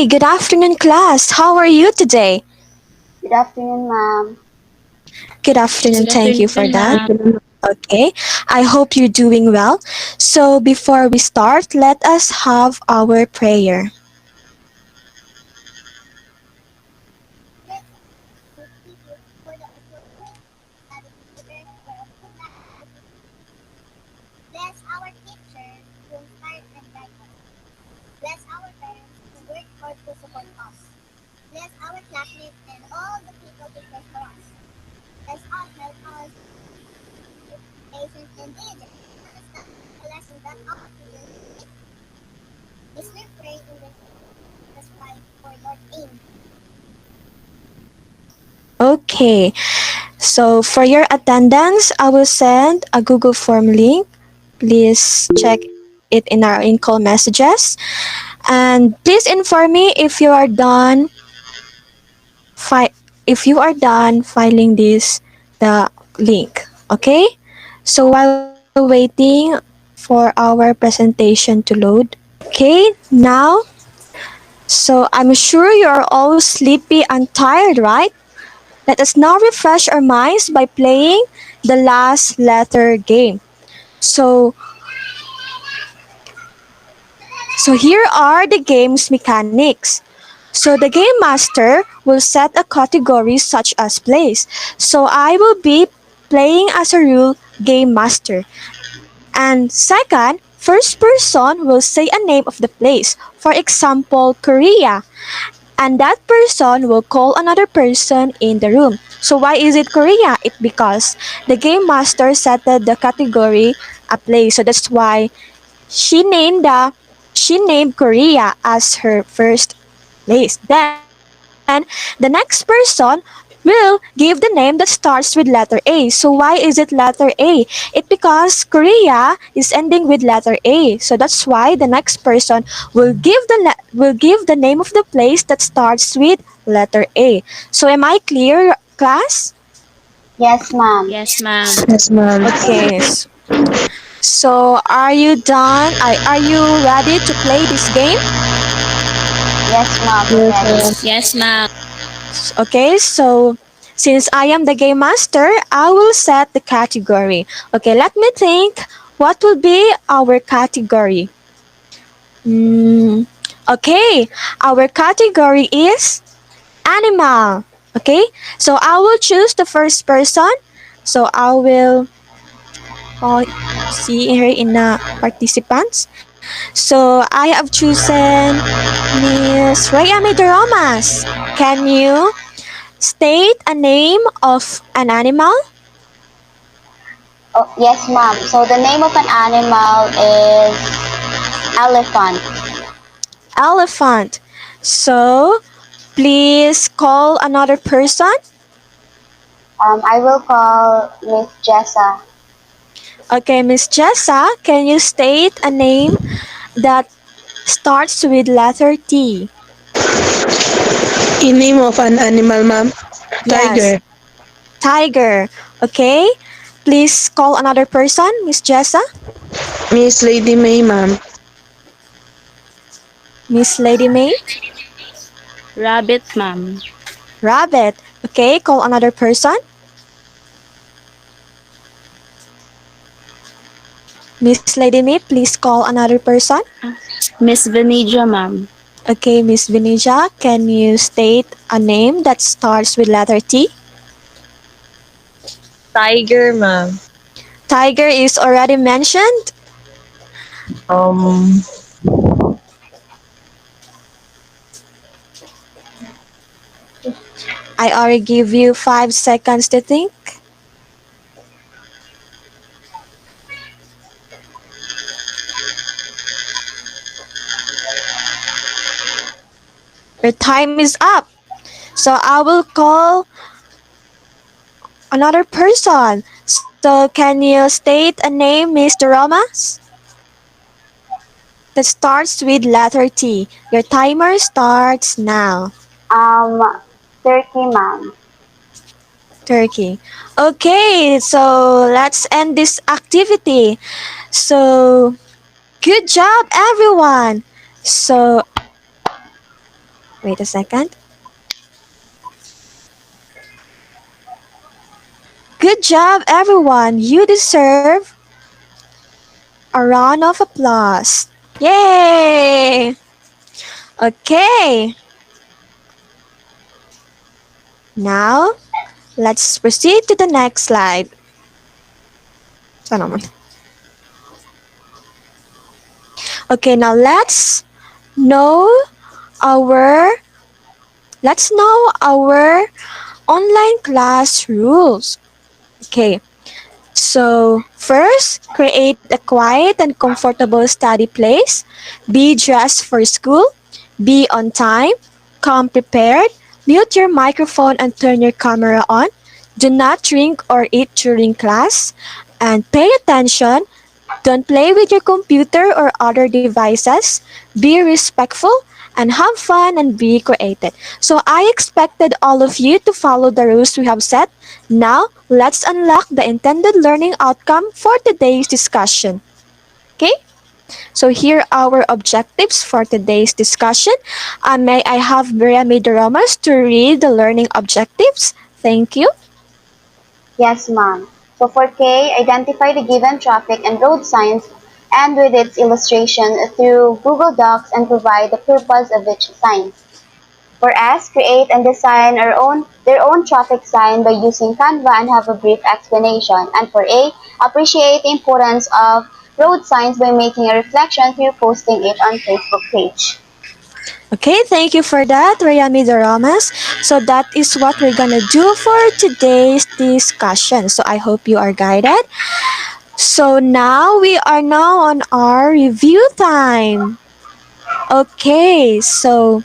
Good afternoon, class. How are you today? Good afternoon, ma'am. Good afternoon. Good Thank you for afternoon, that. ma'am. Okay. I hope you're doing well. So, before we start, let us have our prayer. Okay. So, for your attendance, I will send a Google Form link. Please check it in our in-call messages. And please inform me fi- if you are done filing the link. Okay? So while waiting for our presentation to load. Okay, now, so I'm sure you're all sleepy and tired, right? Let us now refresh our minds by playing the last letter game. So, so here are the game's mechanics. So the game master will set a category such as place. So I will be playing as a rule game master. And second, first person will say a name of the place. For example, Korea. And that person will call another person in the room. So why is it Korea? It because the game master set the category a place. So that's why she named the she named Korea as her first place. Then the next person will give the name that starts with letter A. So why is it letter A? It because Korea is ending with letter A. So that's why the next person will give the name of the place that starts with letter A. So am I clear, class? Yes, ma'am. Yes, ma'am. Yes, ma'am. Okay. So are you done? Are you ready to play this game? Yes, ma'am. We're Yes, ready. ma'am. Yes, ma'am. Okay, so since I am the game master, I will set the category. Okay, let me think. What will be our category? Hmm. Okay, our category is animal. Okay, so I will choose the first person. So I will see here in the participants. So I have chosen Miss Rayami Doromas. Can you state a name of an animal? Oh, yes, ma'am. So the name of an animal is elephant. Elephant. So please call another person. I will call Miss Jessa. Okay, Miss Jessa, can you state a name that starts with letter T? In name of an animal, ma'am. Yes, Tiger. tiger. Okay, please call another person, Miss Jessa. Miss Lady May, ma'am. Miss Lady May. Rabbit, ma'am. Rabbit. Okay, call another person. Miss Lady May, please call another person. Miss Venezia, ma'am. Okay, Miss Vinija, can you state a name that starts with letter T? Tiger, ma'am. Tiger is already mentioned. Um, I already give you 5 seconds to think. Your time is up. So I will call another person. So can you state a name, Mr. Romas? That starts with letter T. Your timer starts now. Um, turkey, ma'am. Turkey. Okay, so let's end this activity. So good job, everyone. So Wait a second. Good job, everyone. You deserve a round of applause. Yay! Okay, now let's proceed to the next slide. Saan naman? Okay, now know our let's know our online class rules. Okay, so first, create a quiet and comfortable study place. Be dressed for school. Be on time. Come prepared. Mute your microphone and turn your camera on. Do not drink or eat during class. And pay attention. Don't play with your computer or other devices. Be respectful and have fun and be creative. So I expected all of you to follow the rules we have set. Now, let's unlock the intended learning outcome for today's discussion. Okay? So here are our objectives for today's discussion. May I have Maria Midoromas to read the learning objectives? Thank you. Yes, ma'am. So for K, identify the given traffic and road signs and with its illustration through Google Docs and provide the purpose of each sign. For S, create and design their own traffic sign by using Canva and have a brief explanation. And for A, appreciate the importance of road signs by making a reflection through posting it on Facebook page. Okay, thank you for that, Rayami Doramas. So that is what we're gonna do for today's discussion. So I hope you are guided. So now on our review time. Okay, so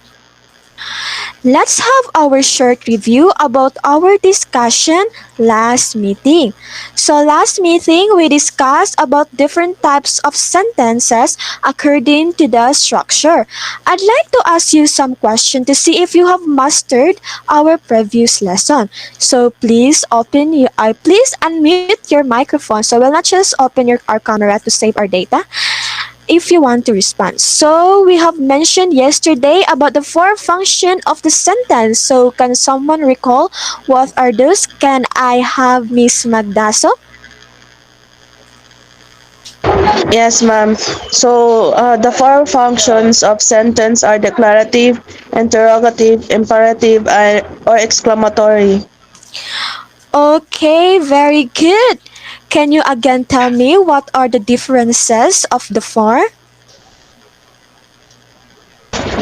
let's have our short review about our discussion last meeting. So last meeting we discussed about different types of sentences according to the structure. I'd like to ask you some questions to see if you have mastered our previous lesson. So please unmute your microphone. So we'll not just open our camera to save our data if you want to respond. So we have mentioned yesterday about the four function of the sentence. So can someone recall what are those? Can I have Miss Magdaso? Yes, ma'am. So, the four functions of sentence are declarative, interrogative, imperative, or exclamatory. Okay, very good. Can you again tell me what are the differences of the four?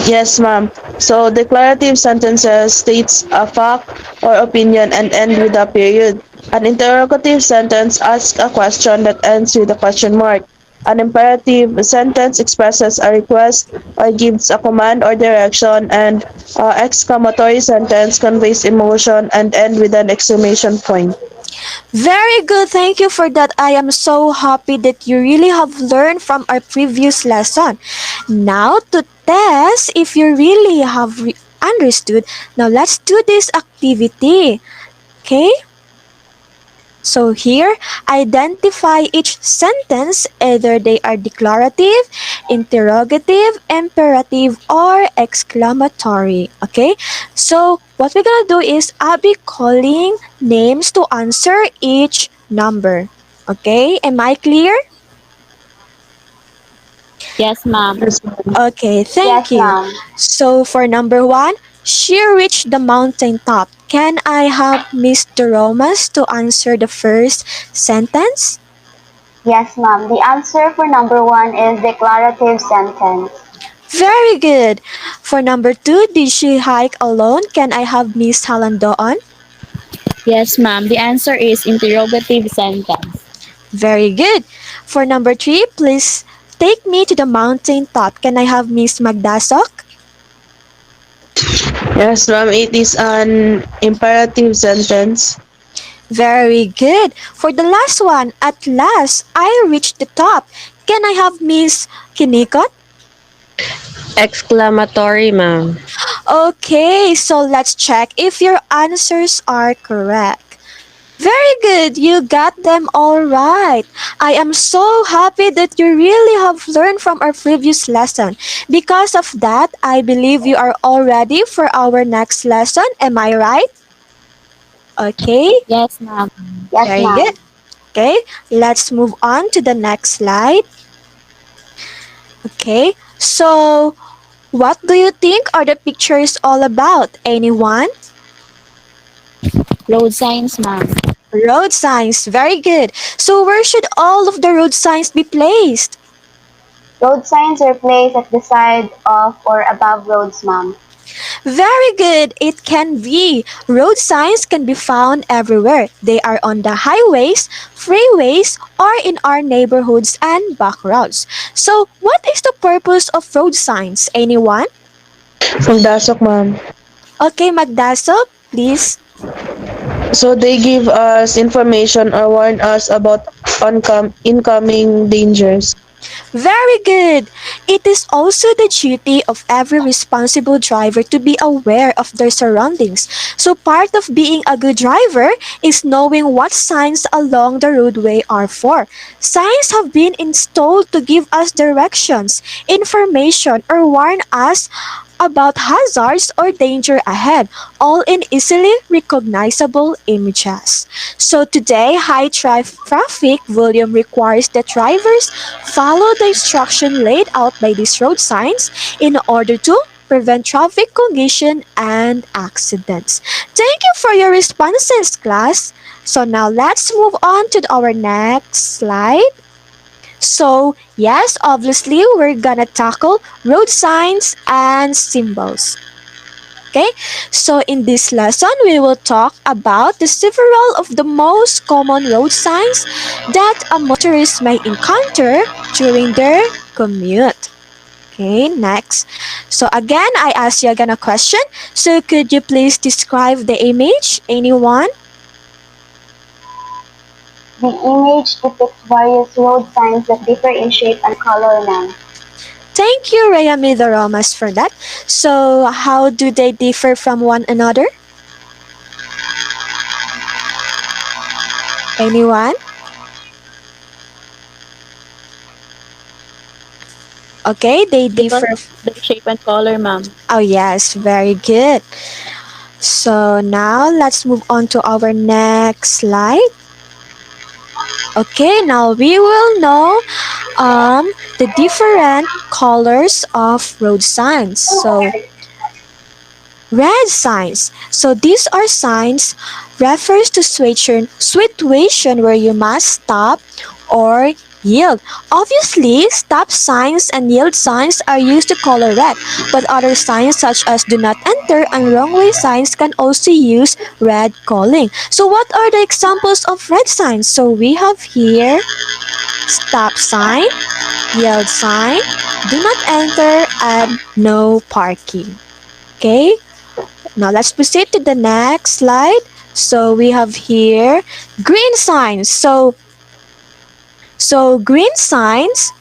Yes, ma'am. So, declarative sentences states a fact or opinion and end with a period. An interrogative sentence asks a question that ends with a question mark. An imperative sentence expresses a request or gives a command or direction, and exclamatory sentence conveys emotion and end with an exclamation point. Very good. Thank you for that. I am so happy that you really have learned from our previous lesson. Now to test if you really have understood. Now let's do this activity. Okay? So here, identify each sentence, either they are declarative, interrogative, imperative, or exclamatory. Okay? So what we're gonna do is I'll be calling names to answer each number. Okay? Am I clear? Yes, ma'am. Yes, ma'am. Okay, thank Yes, you. ma'am. So for number one, she reached the mountain top. Can I have Mr. Romas to answer the first sentence? Yes, ma'am. The answer for number one is declarative sentence. Very good. For number two, did she hike alone? Can I have Miss Halando on? Yes, ma'am. The answer is interrogative sentence. Very good. For number three, please take me to the mountain top. Can I have Miss Magdasok? Yes, ma'am. It is an imperative sentence. Very good. For the last one, at last, I reached the top. Can I have Miss Kinikot? Exclamatory, ma'am. Okay, so let's check if your answers are correct. Very good, you got them all right. I am so happy that you really have learned from our previous lesson. Because of that, I believe you are all ready for our next lesson. Am I right? Okay, Yes, ma'am. Yes, very ma'am. good. Okay, let's move on to the next slide. Okay, so what do you think are the pictures all about? Anyone? Road signs, ma'am. Road signs, very good. So where should all of the road signs be placed? Road signs are placed at the side of or above roads, ma'am. Very good. It can be. Road signs can be found everywhere. They are on the highways, freeways, or in our neighborhoods and back roads. So, what is the purpose of road signs? Anyone? Magdasok, ma'am. Okay, Magdasop, please. So they give us information or warn us about incoming dangers. Very good. It is also the duty of every responsible driver to be aware of their surroundings. So, part of being a good driver is knowing what signs along the roadway are for. Signs have been installed to give us directions, information, or warn us about hazards or danger ahead, all in easily recognizable images. So today, traffic volume requires that drivers follow the instruction laid out by these road signs in order to prevent traffic congestion and accidents. Thank you for your responses, class. So now let's move on to our next slide. So, yes, obviously, we're gonna tackle road signs and symbols. Okay, so in this lesson, we will talk about the several of the most common road signs that a motorist may encounter during their commute. Okay, next. So again, I ask you again a question. So could you please describe the image? Anyone? The image depicts various road signs that differ in shape and color, ma'am. Thank you, Rhea Midoromas, for that. So how do they differ from one another? Anyone? Okay, they Because differ. of the shape and color, ma'am. Oh, yes, very good. So now let's move on to our next slide. Okay, now we will know the different colors of road signs. So red signs. So these are signs refers to situation where you must stop or yield. Obviously, stop signs and yield signs are used to color red, but other signs such as do not enter and wrong way signs can also use red calling. So what are the examples of red signs? So we have here stop sign, yield sign, do not enter, and no parking. Okay, now let's proceed to the next slide. So we have here green signs. So green signs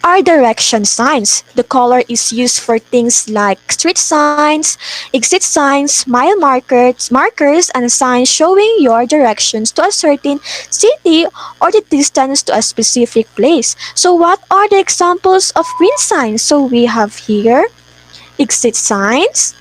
are direction signs. The color is used for things like street signs, exit signs, markers, and signs showing your directions to a certain city or the distance to a specific place. So what are the examples of green signs? So we have here exit signs,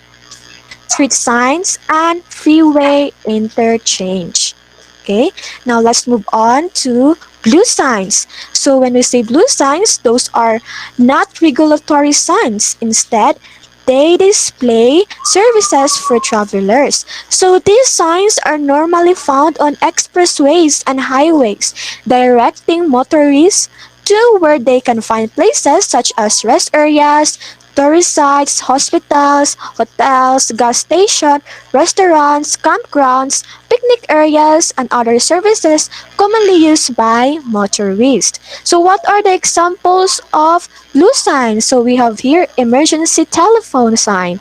street signs, and freeway interchange. Okay, now let's move on to blue signs. So when we say blue signs, those are not regulatory signs. Instead, they display services for travelers. So these signs are normally found on expressways and highways, directing motorists to where they can find places such as rest areas, tourist sites, hospitals, hotels, gas station, restaurants, campgrounds, picnic areas, and other services commonly used by motorists. So what are the examples of blue signs? So we have here emergency telephone sign,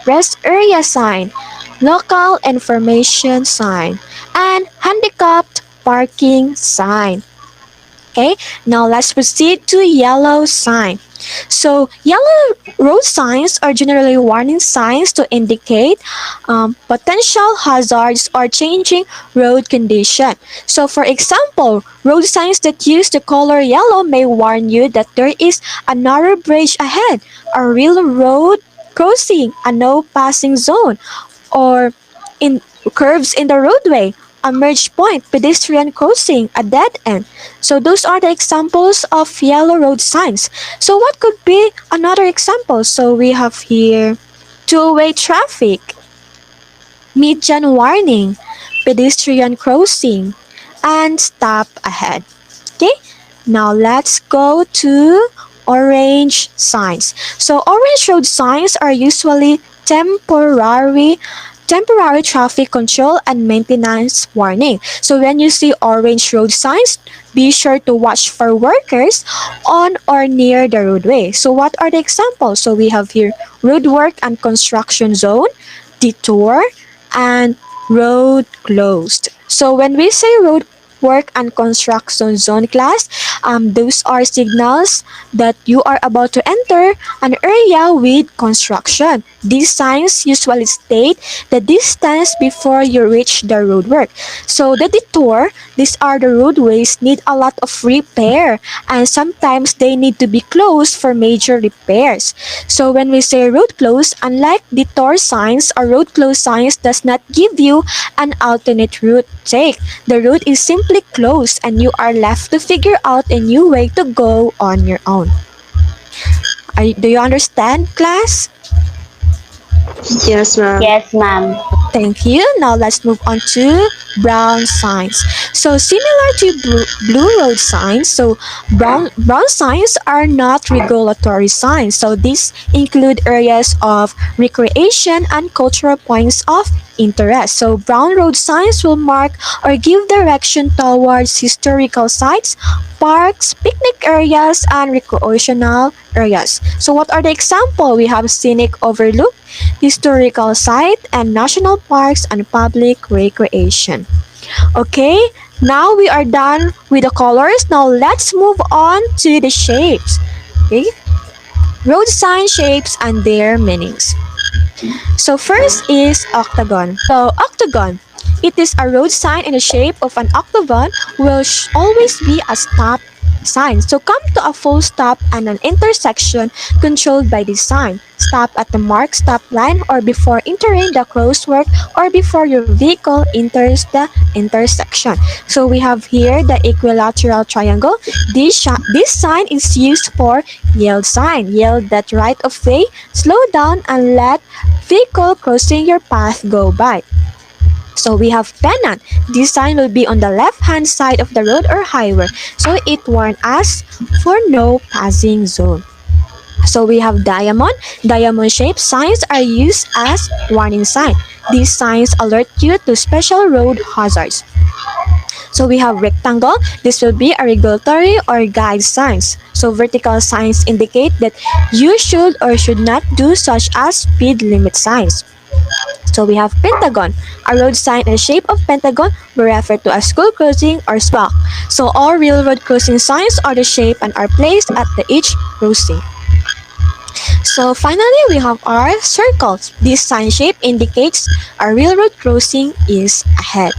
rest area sign, local information sign, and handicapped parking sign. Okay, now let's proceed to yellow sign. So, yellow road signs are generally warning signs to indicate potential hazards or changing road condition. So, for example, road signs that use the color yellow may warn you that there is a narrow bridge ahead, a real road crossing, a no passing zone, or in curves in the roadway, a merge point, pedestrian crossing, a dead end. So those are the examples of yellow road signs. So what could be another example? So we have here two-way traffic, median warning, pedestrian crossing, and stop ahead. Okay, now let's go to orange signs. So orange road signs are usually temporary traffic control and maintenance warning. So when you see orange road signs, be sure to watch for workers on or near the roadway. So what are the examples? So we have here roadwork and construction zone, detour, and road closed. So when we say road work and construction zone class, those are signals that you are about to enter an area with construction. These signs usually state the distance before you reach the roadwork. So the detour, these are the roadways need a lot of repair and sometimes they need to be closed for major repairs. So when we say road closed, unlike detour signs or road closed signs does not give you an alternate route take. The road is simply closed and you are left to figure out a new way to go on your own. Do you understand, class? Yes, ma'am. Yes, ma'am. Thank you. Now let's move on to brown signs. So similar to blue road signs, so brown signs are not regulatory signs. So these include areas of recreation and cultural points of interest. So brown road signs will mark or give direction towards historical sites, parks, picnic areas, and recreational areas. So what are the example? We have scenic overlook, historical site, and national parks and public recreation. Okay, now we are done with the colors. Now let's move on to the shapes. Okay, road sign shapes and their meanings. So first is octagon. So octagon, it is a road sign in the shape of an octagon will always be a stop sign. So come to a full stop and an intersection controlled by this sign. Stop at the marked stop line or before entering the crosswalk or before your vehicle enters the intersection. So we have here the equilateral triangle. This sign is used for yield sign. Yield that right of way, slow down and let vehicle crossing your path go by. So we have pennant. This sign will be on the left-hand side of the road or highway. So it warns us for no passing zone. So we have diamond. Diamond-shaped signs are used as warning sign. These signs alert you to special road hazards. So we have rectangle. This will be a regulatory or guide signs. So vertical signs indicate that you should or should not do, such as speed limit signs. So we have pentagon. A road sign in the shape of pentagon will refer to a school crossing or swalk. So all railroad crossing signs are the shape and are placed at the each crossing. So finally, we have our circles. This sign shape indicates a railroad crossing is ahead.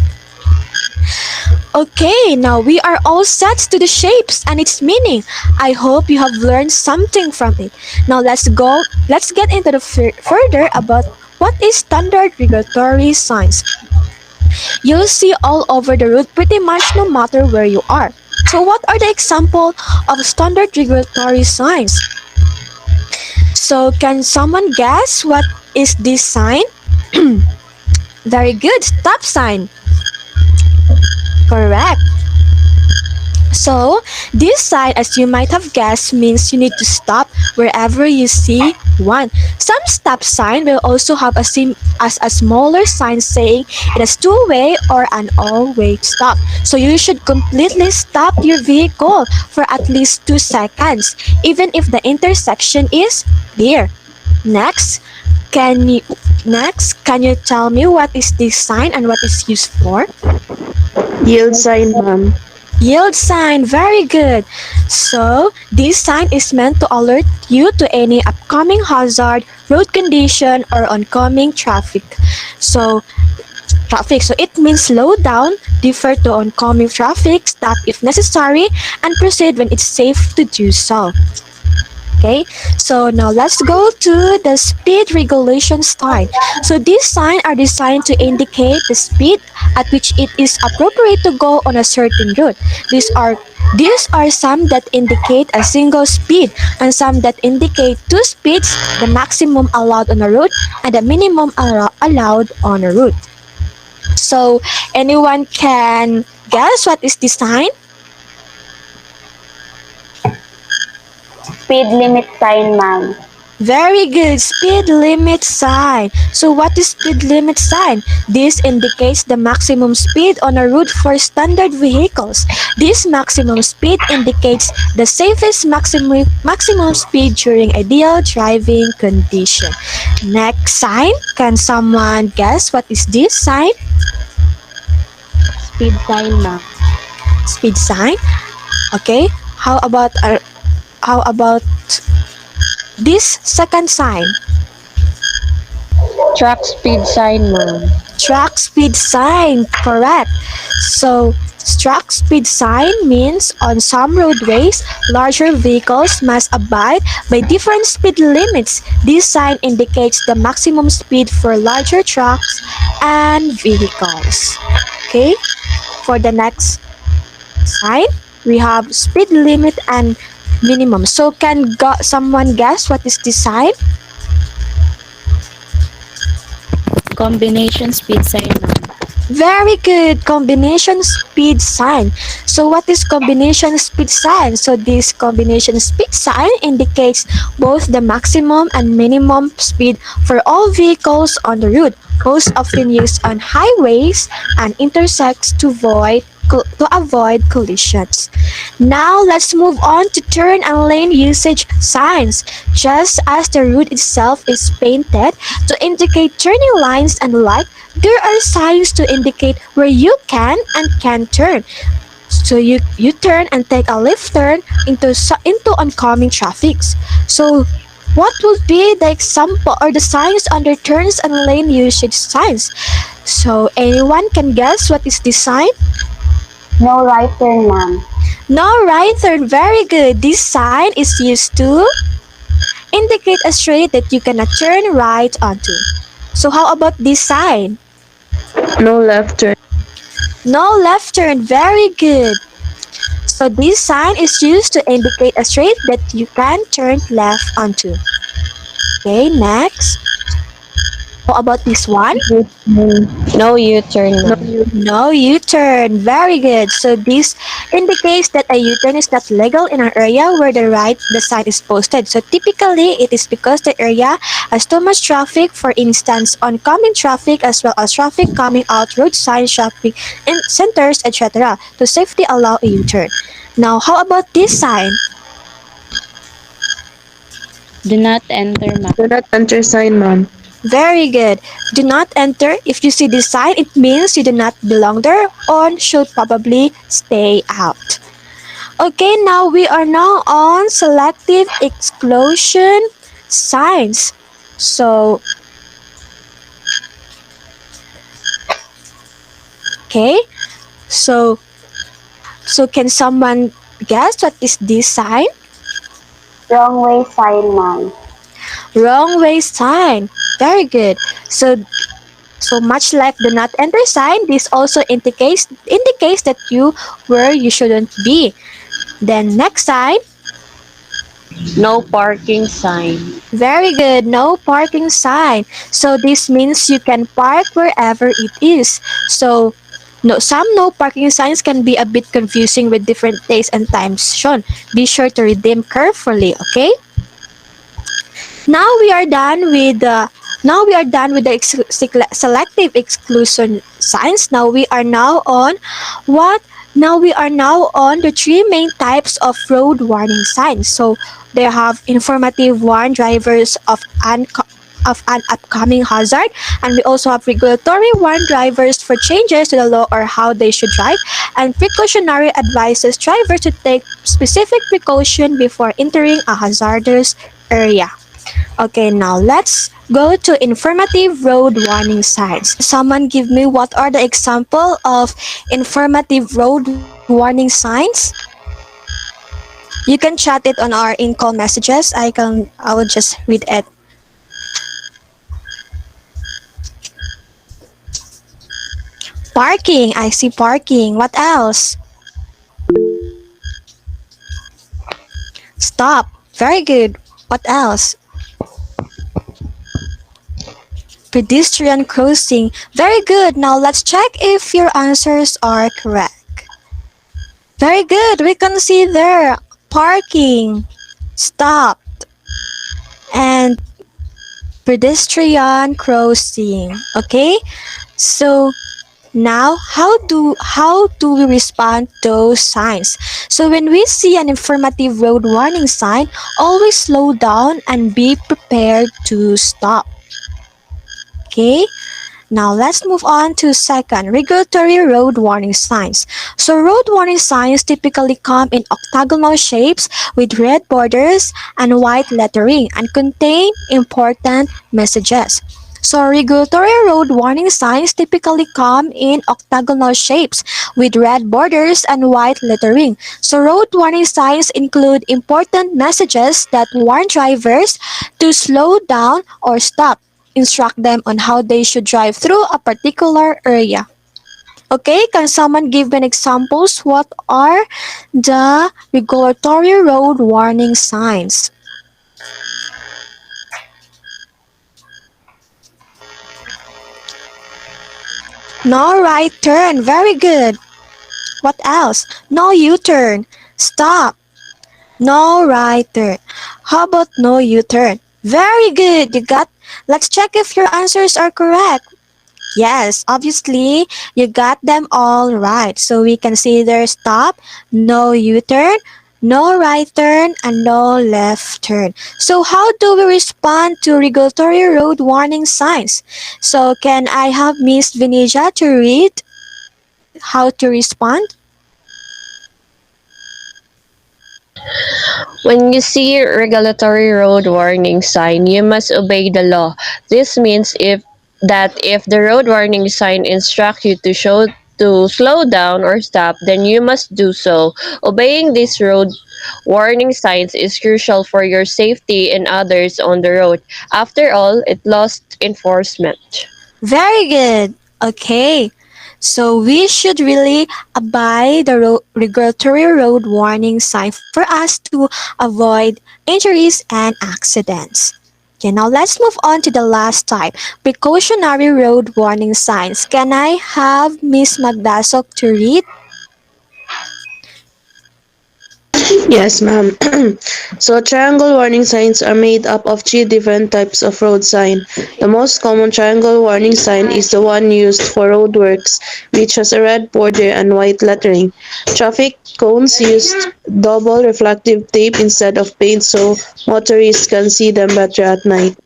Okay, now we are all set to the shapes and its meaning. I hope you have learned something from it. Now let's get into the further about what is standard regulatory signs. You'll see all over the road pretty much no matter where you are. So what are the example of standard regulatory signs? So can someone guess what is this sign? Very good, stop sign. Correct. So, this sign, as you might have guessed, means you need to stop wherever you see one. Some stop sign will also have a smaller sign saying it is two-way or an all-way stop. So you should completely stop your vehicle for at least 2 seconds, even if the intersection is there. Next, can you tell me what is this sign and what is used for? Yield sign, ma'am. Yield sign, very good. So, this sign is meant to alert you to any upcoming hazard, road condition, or oncoming traffic. So, so it means slow down, defer to oncoming traffic, stop if necessary, and proceed when it's safe to do so. Okay, so now let's go to the speed regulation sign. So these signs are designed to indicate the speed at which it is appropriate to go on a certain route. These are some that indicate a single speed and some that indicate two speeds, the maximum allowed on a route and the minimum allowed on a route. So anyone can guess what is this sign? Speed limit sign, ma'am. Very good. Speed limit sign. So what is speed limit sign? This indicates the maximum speed on a route for standard vehicles. This maximum speed indicates the safest maximum speed during ideal driving condition. Next sign. Can someone guess what is this sign? Speed sign, ma'am. Speed sign. Okay. How about this second sign? Track speed sign, ma'am. Track speed sign, correct. So, track speed sign means on some roadways, larger vehicles must abide by different speed limits. This sign indicates the maximum speed for larger trucks and vehicles. Okay, for the next sign, we have speed limit and minimum. So, can someone guess what is this sign? Combination speed sign, ma'am. Very good. Combination speed sign. So what is combination speed sign? So this combination speed sign indicates both the maximum and minimum speed for all vehicles on the route, most often used on highways and intersects to avoid collisions. Now let's move on to turn and lane usage signs. Just as the route itself is painted to indicate turning lines and light, there are signs to indicate where you can and can't turn. So you turn and take a left turn into oncoming traffics. So what would be the example or the signs under turns and lane usage signs? So anyone can guess what is this sign? No right turn, ma'am. No right turn, very good. This sign is used to indicate a street that you cannot turn right onto. So how about this sign? No left turn. No left turn, very good. So this sign is used to indicate a street that you can turn left onto. Okay, next. How about this one? No U-turn, No ma'am. U- No U-turn. Very good. So this indicates that a U-turn is not legal in an area where the sign is posted. So typically, it is because the area has too much traffic, for instance, oncoming traffic as well as traffic coming out, road signs, shopping in centers, etc. To safely allow a U-turn. Now, how about this sign? Do not enter, ma'am. Do not enter sign, ma'am. Very good. Do not enter. If you see this sign, it means you do not belong there or should probably stay out. Okay, now we are now on selective exclusion signs. So, okay. So, so can someone guess what is this sign? Wrong way sign, ma'am. Wrong way sign. Very good. So much like the not enter sign, this also indicates that you shouldn't be. Then next sign, No parking sign. very good, no parking sign. So this means you can park wherever it is. So some no parking signs can be a bit confusing with different days and times shown. Be sure to read them carefully, okay? Now we are done with the selective exclusion signs. Now we are now on what? Now we are now on the three main types of road warning signs. So they have informative warn drivers of of an upcoming hazard, and we also have regulatory warn drivers for changes to the law or how they should drive, and precautionary advises drivers to take specific precaution before entering a hazardous area. Okay, now let's go to informative road warning signs. Can someone give me what are the example of informative road warning signs? You can chat it on our in-call messages. I will just read it. Parking. I see parking. What else? Stop. Very good. What else? Pedestrian crossing. Very good. Now let's check if your answers are correct. Very good. We can see there parking, stop, and pedestrian crossing. Okay? So now how do we respond to those signs? So when we see an informative road warning sign, always slow down and be prepared to stop. Okay? Now let's move on to second, regulatory road warning signs. So road warning signs typically come in octagonal shapes with red borders and white lettering and contain important messages. So regulatory road warning signs typically come in octagonal shapes with red borders and white lettering. So road warning signs include important messages that warn drivers to slow down or stop, instruct them on how they should drive through a particular area. Okay, can someone give me examples? What are the regulatory road warning signs? No right turn, very good. What else? No U-turn. Stop. No right turn. How about no U-turn? Very good. You got. Let's check if your answers are correct. Yes, obviously, you got them all right. So we can see there stop, no U-turn, no right turn, and no left turn. So how do we respond to regulatory road warning signs? So can I have Miss Vinija to read how to respond? When you see regulatory road warning sign, you must obey the law. This means if the road warning sign instructs you to slow down or stop, then you must do so. Obeying these road warning signs is crucial for your safety and others on the road. After all, it lost enforcement. Very good. Okay. So we should really abide the regulatory road warning sign for us to avoid injuries and accidents. Okay, now let's move on to the last type, precautionary road warning signs. Can I have Miss Magdasok to read? Yes, ma'am. So triangle warning signs are made up of three different types of road sign. The most common triangle warning sign is the one used for roadworks, which has a red border and white lettering. Traffic cones used double reflective tape instead of paint so motorists can see them better at night.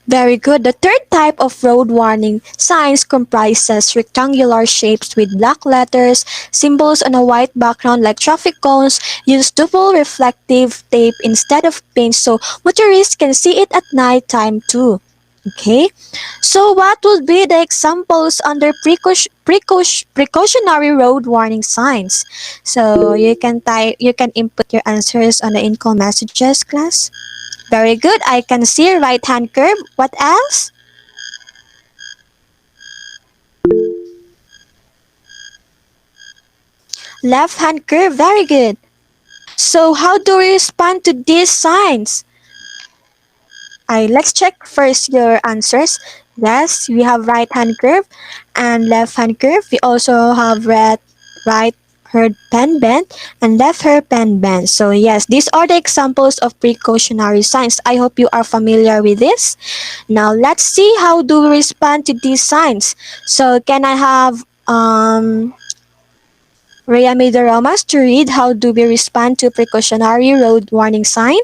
Very good. The third type of road warning signs comprises rectangular shapes with black letters, symbols on a white background like traffic cones, use double reflective tape instead of paint so motorists can see it at night time too. Okay, so what would be the examples under precautionary road warning signs? So you can input your answers on the in-call messages, class. Very good. I can see right hand curve. What else? Left hand curve. Very good. So how do we respond to these signs? Let's check first your answers. Yes, we have right hand curve and left hand curve. We also have right her pen bend and left her pen bend. So yes, these are the examples of precautionary signs. I hope you are familiar with this. Now let's see how do we respond to these signs. So can I have Rhea Midoromas to read how do we respond to precautionary road warning sign?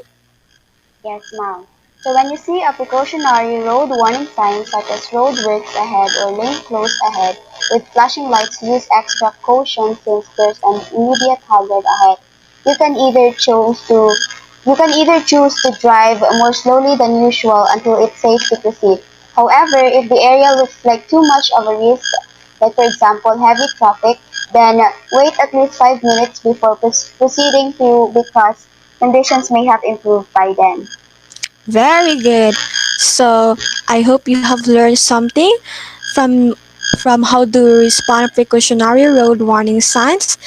Yes, ma'am. So when you see a precautionary road warning sign such as road works ahead or lane closed ahead with flashing lights, use extra caution since there's an immediate hazard ahead. You can either choose to you can either choose to drive more slowly than usual until it's safe to proceed. However, if the area looks like too much of a risk, like for example heavy traffic, then wait at least 5 minutes before proceeding through because conditions may have improved by then. Very good. So I hope you have learned something from from how to respond precautionary road warning signs.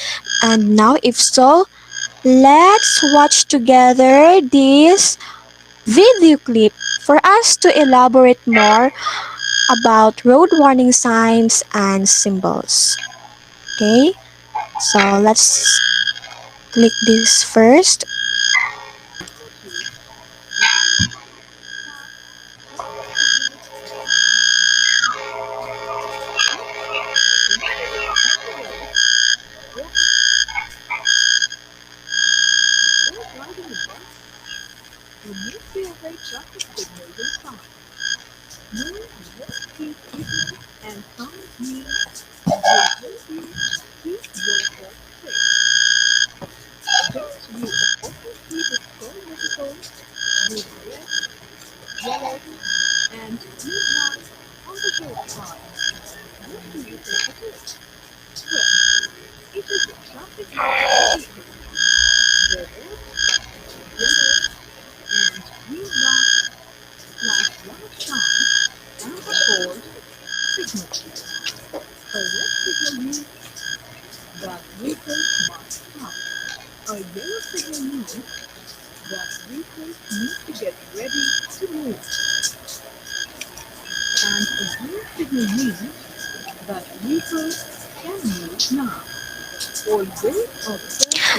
And now if so, let's watch together this video clip for us to elaborate more about road warning signs and symbols. Okay? So let's click this first.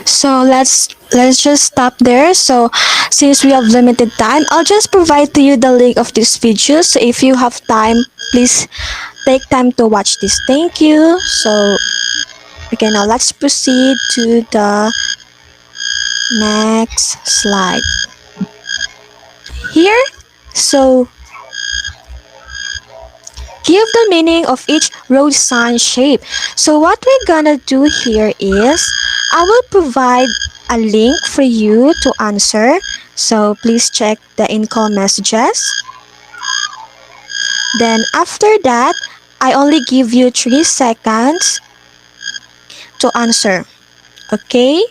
So let's just stop there. So since we have limited time, I'll just provide to you the link of this video. So if you have time, please take time to watch this. Thank you. So okay, now let's proceed to the next slide. Here, so give the meaning of each road sign shape. So what we're gonna do here is I will provide a link for you to answer. So please check the in-call messages. Then after that, I only give you 3 seconds to answer. Okay?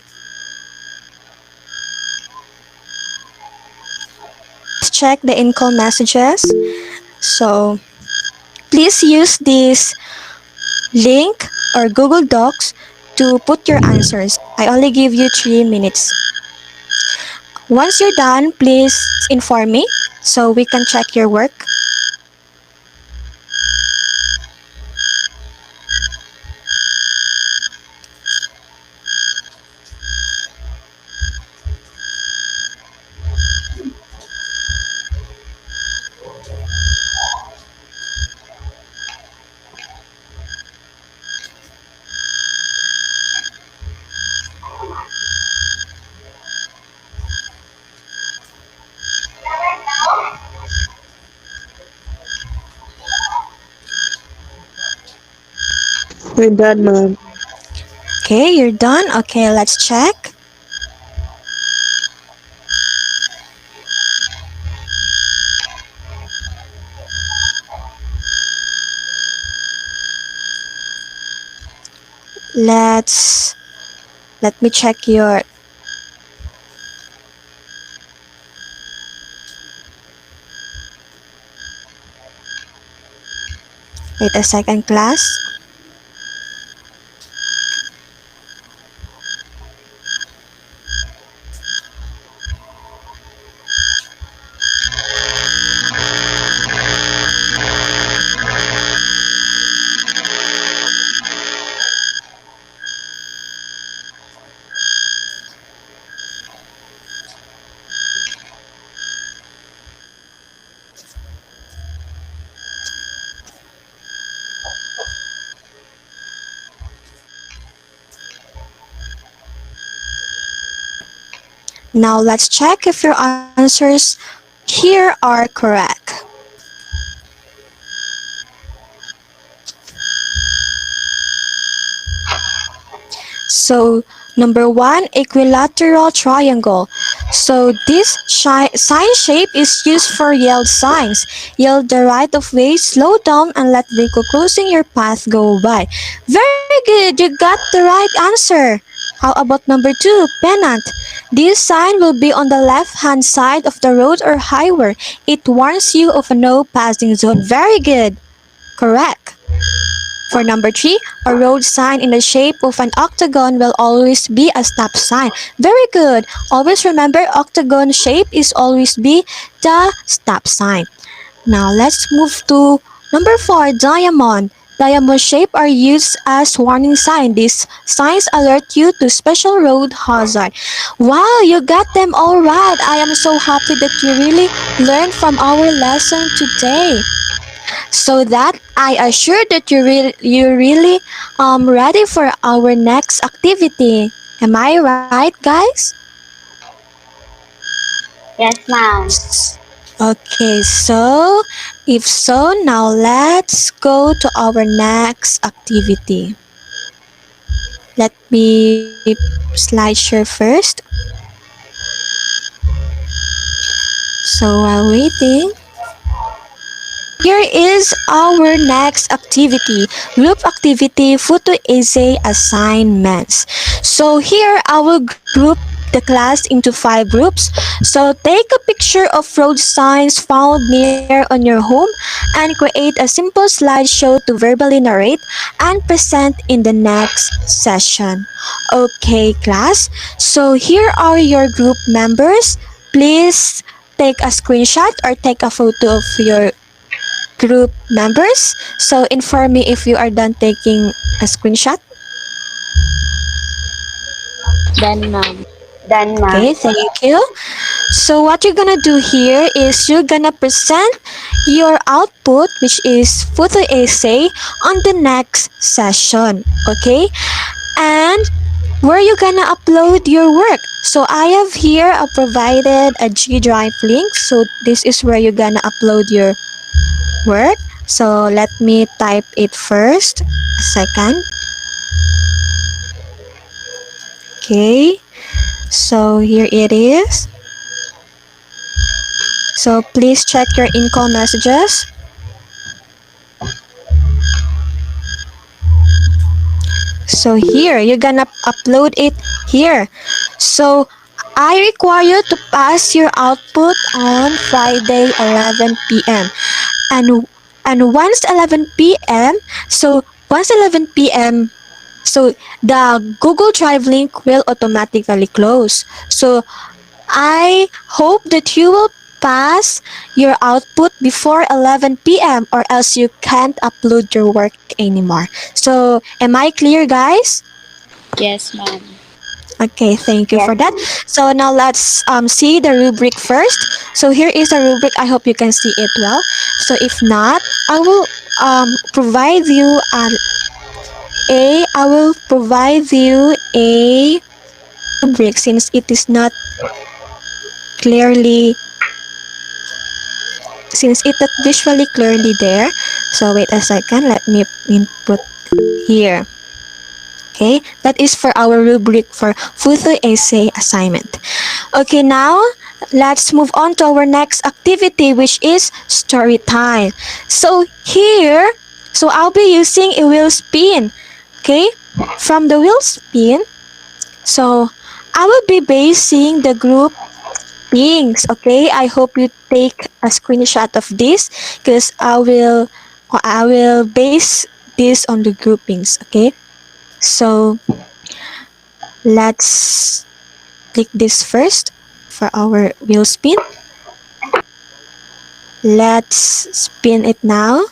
Check the in-call messages. So please use this link or Google Docs to put your answers. I only give you 3 minutes. Once you're done, please inform me so we can check your work. We're done, ma'am. Okay, you're done. Okay, let's check. Let's let me check your wait a second class. Now let's check if your answers here here are correct. So, number one, equilateral triangle. So, this sign shape is used for yield signs. Yield the right of way, slow down, and let vehicle crossing your path go by. Very good, you got the right answer. How about number two, pennant? This sign will be on the left hand side of the road or highway. It warns you of a no passing zone. Very good. Correct. For number three, a road sign in the shape of an octagon will always be a stop sign. Very good. Always remember octagon shape is always be the stop sign. Now let's move to number four, diamond. Diamond shape are used as warning sign. These signs alert you to special road hazard. Wow, you got them all right. I am so happy that you really learned from our lesson today. So that I assure that you're really ready for our next activity. Am I right, guys? Yes, ma'am. Okay, so if so, now let's go to our next activity. Let me slide share first. So while waiting, here is our next activity, group activity photo essay assignments. So here I will group the class into 5 groups. So take a picture of road signs found near on your home and create a simple slideshow to verbally narrate and present in the next session. Okay class, so here are your group members. Please take a screenshot or take a photo of your group members. So inform me if you are done taking a screenshot. Then, ma'am. Done, Okay, ma'am. thank you. So what you're gonna do here is you're gonna present your output, which is photo essay, on the next session. Okay, and where you gonna upload your work. So I have here provided a G Drive link. So this is where you're gonna upload your work. So let me type it first. A second. Okay. So here it is. So please check your in-call messages. So here, you're gonna upload it here. So I require you to pass your output on Friday 11 p.m. And once 11 p.m. So once 11 p.m. So the Google Drive link will automatically close. So I hope that you will pass your output before 11 p.m. or else you can't upload your work anymore. So, am I clear, guys? Yes, ma'am. Okay, thank you Yes, for that. ma'am. So now let's see the rubric first. So here is a rubric. I hope you can see it well. So if not, I will provide you I will provide you a rubric since it is not clearly since it not visually clearly there. So wait a second, let me input here. Okay, that is for our rubric for photo essay assignment. Okay, now let's move on to our next activity, which is story time. So here, so I'll be using a wheel spin. Okay, from the wheel spin, so I will be basing the group things. Okay, I hope you take a screenshot of this because I will base this on the groupings. Okay, so let's click this first for our wheel spin. Let's spin it now.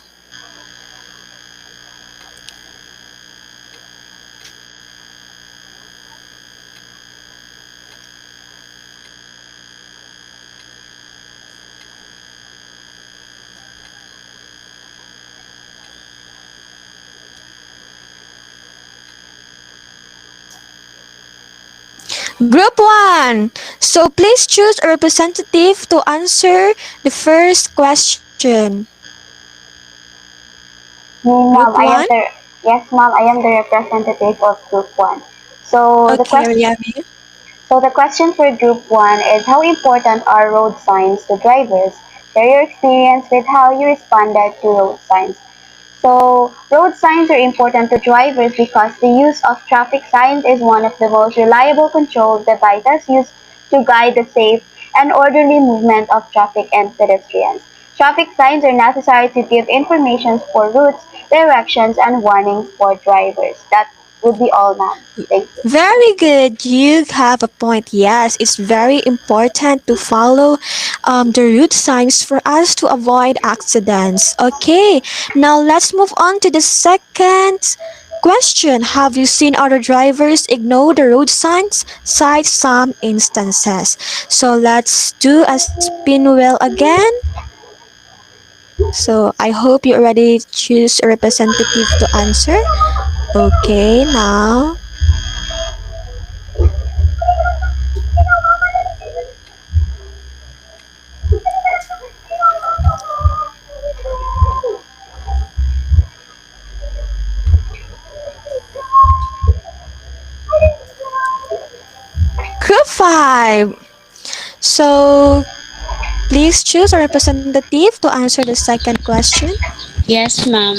Group 1. So please choose a representative to answer the first question. Group Ma'am, 1? yes, ma'am, I am the representative of Group 1. So the Okay, question, Yami. so the question for Group 1 is how important are road signs to drivers? Share your experience with how you responded to road signs. So, road signs are important to drivers because the use of traffic signs is one of the most reliable control devices used to guide the safe and orderly movement of traffic and pedestrians. Traffic signs are necessary to give information for routes, directions, and warnings for drivers. That would be all, ma'am. Thank you. Very good. You have a point. Yes, it's very important to follow the route signs for us to avoid accidents. Okay, now let's move on to the second question. Have you seen other drivers ignore the road signs? Cite some instances. So let's do a spin wheel again. So I hope you already choose a representative to answer. Okay, now group 5. So please choose a representative to answer the second question. Yes, ma'am.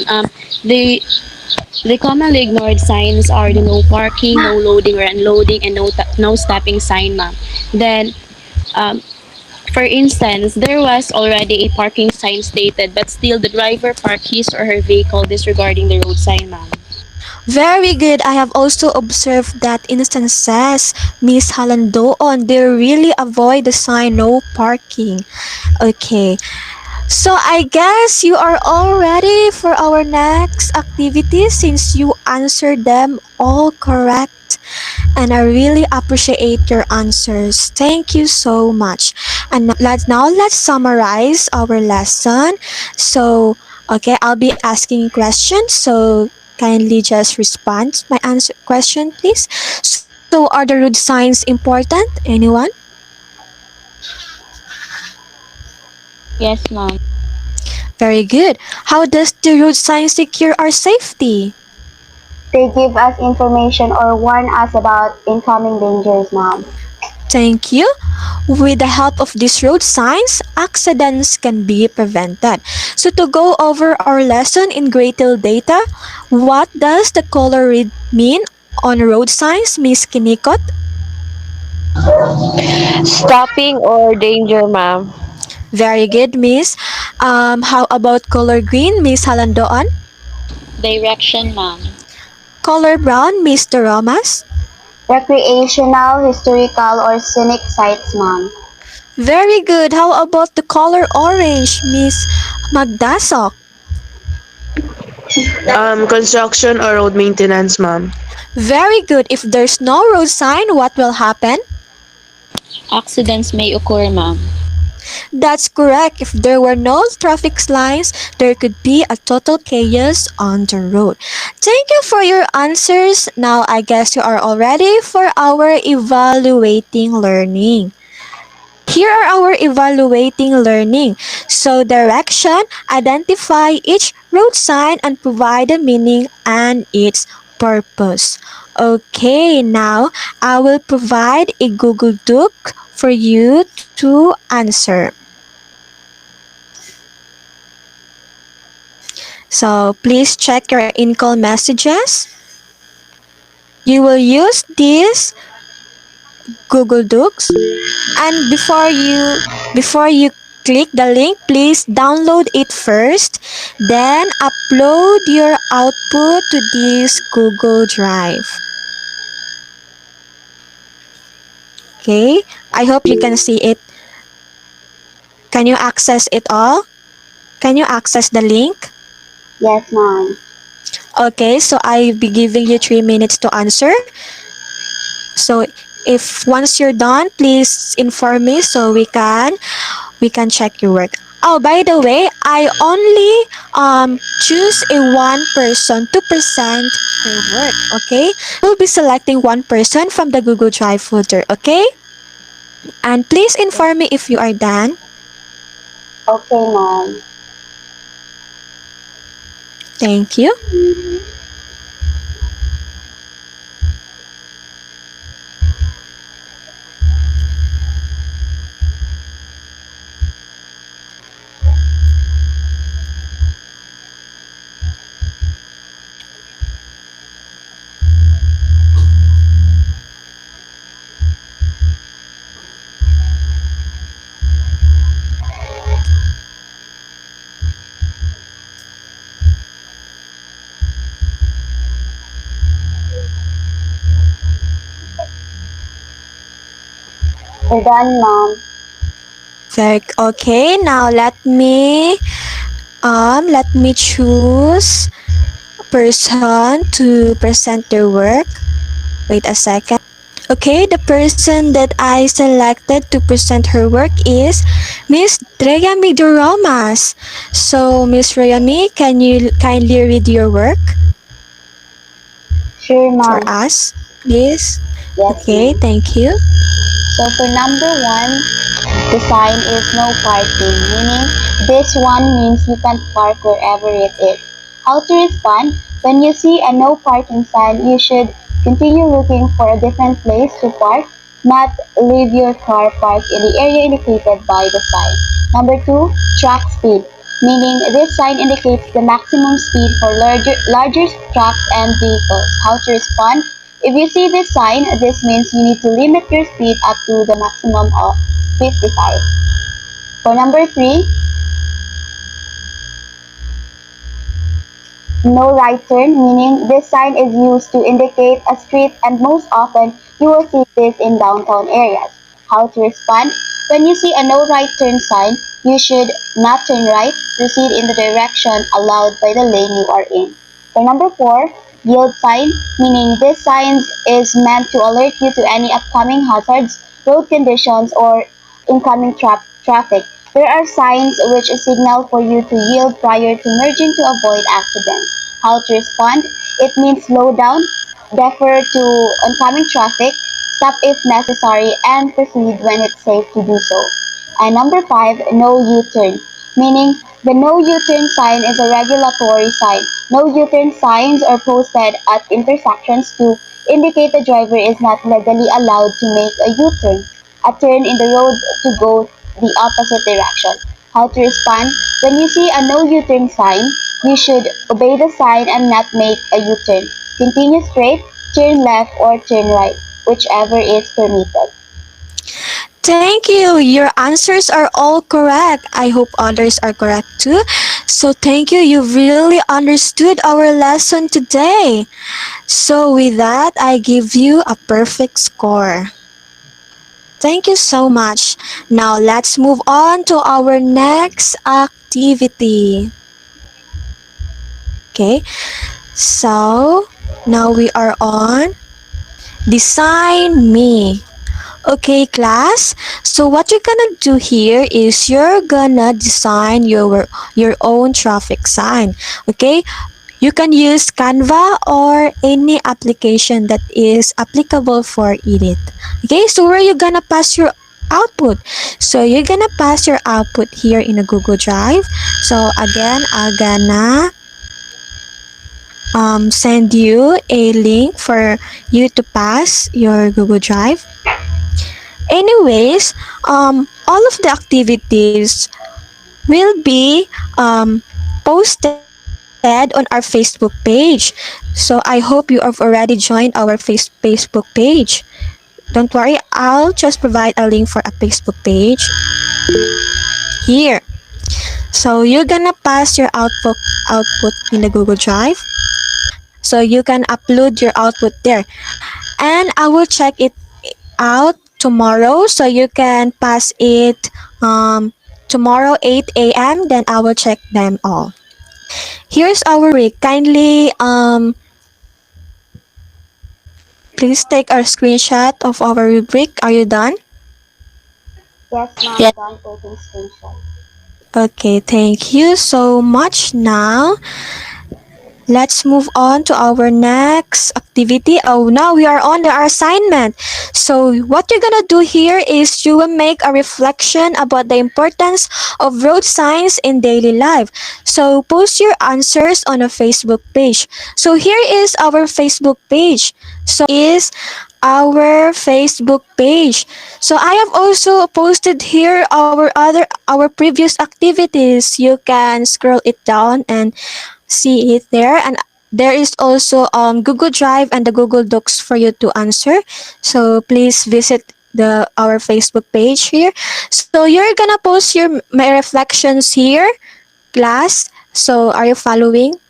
The commonly ignored signs are the no parking, no loading or unloading, and no stopping sign, ma'am. Then, um, for instance, there was already a parking sign stated, but still the driver parked his or her vehicle disregarding the road sign, ma'am. Very good. I have also observed that instances, Miss Halandoon, they really avoid the sign no parking. Okay. So I guess you are all ready for our next activity since you answered them all correct. And I really appreciate your answers. Thank you so much. And let's summarize our lesson. So, okay, I'll be asking questions. So, kindly just respond my answer question, please. So, are the road signs important? Anyone? Yes, ma'am. Very good. How does the road sign secure our safety? They give us information or warn us about incoming dangers, ma'am. Thank you. With the help of these road signs, accidents can be prevented. So to go over our lesson in greater data, what does the color read mean on road signs, Miss Kinikot? Stopping or danger, ma'am. Very good, Miss. How about color green, Miss Halandoan? Direction, ma'am. Color brown, Mr. Romas? Recreational, historical, or scenic sites, ma'am. Very good. How about the color orange, Miss Magdasok? Construction or road maintenance, ma'am. Very good. If there's no road sign, what will happen? Accidents may occur, ma'am. That's correct. If there were no traffic lines, there could be a total chaos on the road. Thank you for your answers. Now I guess you are all ready for our evaluating learning. Here are our evaluating learning. So direction, identify each road sign and provide the meaning and its purpose. Okay, now I will provide a Google Doc for you to answer. So please check your in-call messages. You will use this Google Docs and before you click the link, please download it first, then upload your output to this Google Drive. Okay? I hope you can see it. Can you access it all? Can you access the link? Yes, ma'am. Okay, so I'll be giving you 3 minutes to answer. So if once you're done, please inform me so we can check your work. Oh, by the way, I only choose a one person to present her work, okay? We'll be selecting one person from the Google Drive folder, okay? And please inform me if you are done. Okay, ma'am. Thank you. We're done, ma'am. Very okay. Now let me choose a person to present their work. Wait a second. Okay, the person that I selected to present her work is Miss Dreyami Doromas. So, Miss Rayami, can you kindly read your work Sure, for ma'am. us, please? Yes, Okay, ma'am. thank you. So for number one, the sign is no parking, meaning this one means you can park wherever it is. How to respond? When you see a no parking sign, you should continue looking for a different place to park, not leave your car parked in the area indicated by the sign. Number two, track speed, meaning this sign indicates the maximum speed for larger trucks and vehicles. How to respond? If you see this sign, this means you need to limit your speed up to the maximum of 55. For number three, no right turn, meaning this sign is used to indicate a street and most often you will see this in downtown areas. How to respond? When you see a no right turn sign, you should not turn right, proceed in the direction allowed by the lane you are in. For number four, yield sign, meaning this sign is meant to alert you to any upcoming hazards, road conditions, or incoming traffic. There are signs which signal for you to yield prior to merging to avoid accidents. How to respond? It means slow down, defer to oncoming traffic, stop if necessary, and proceed when it's safe to do so. And number five, no U-turn, meaning the no U-turn sign is a regulatory sign. No U-turn signs are posted at intersections to indicate the driver is not legally allowed to make a U-turn, a turn in the road to go the opposite direction. How to respond? When you see a no U-turn sign, you should obey the sign and not make a U-turn. Continue straight, turn left, or turn right, whichever is permitted. Thank you. Your answers are all correct. I hope others are correct too. So, thank you. You really understood our lesson today. So, with that, I give you a perfect score. Thank you so much. Now, let's move on to our next activity. Okay, so now we are on Design Me. Okay, class. So what you're gonna do here is you're gonna design your own traffic sign. Okay? You can use Canva or any application that is applicable for it. Okay? So where you gonna pass your output? So you're gonna pass your output here in a Google Drive. So again, I'm gonna send you a link for you to pass your Google Drive. Anyways, all of the activities will be posted on our Facebook page. So I hope you have already joined our Facebook page. Don't worry, I'll just provide a link for a Facebook page here. So you're gonna pass your output in the Google Drive. So you can upload your output there. And I will check it out tomorrow so you can pass it tomorrow 8 a.m. Then I will check them all. Here's our rubric. Kindly please take a screenshot of our rubric. Are you done? Yes, ma'am, done taking screenshot. Okay, thank you so much. Now, let's move on to our next activity. Oh, now we are on the assignment. So, what you're gonna do here is you will make a reflection about the importance of road signs in daily life. So, post your answers on a Facebook page. So, here is our Facebook page. Is our Facebook page. So I have also posted here our previous activities. You can scroll it down and see it there, and there is also Google Drive and the Google Docs for you to answer. So please visit the our Facebook page here. So you're gonna post my reflections here, class. So are you following?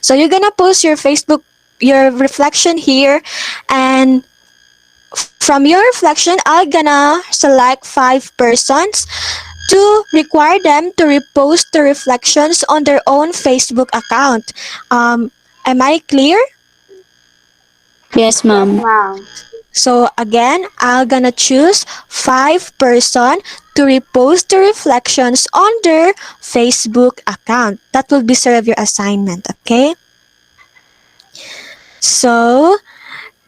So you're gonna post your reflection here, and from your reflection I'm gonna select 5 persons to require them to repost the reflections on their own Facebook account. Am I clear? Yes, Yes, ma'am. ma'am. So again, I'm gonna choose 5 person to repost the reflections on their Facebook account. That will be serve your assignment, okay? So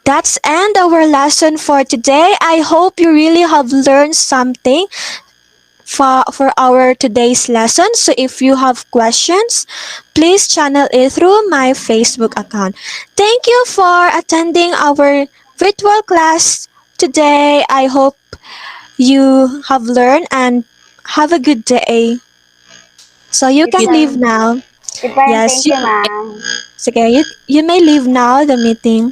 that's end our lesson for today. I hope you really have learned something for our today's lesson. So if you have questions, please channel it through my Facebook account. Thank you for attending our virtual class today. I hope you have learned and have a good day. So you can leave Goodbye. now. Goodbye and Yes, thank you, ma'am. sige, you may leave now the meeting.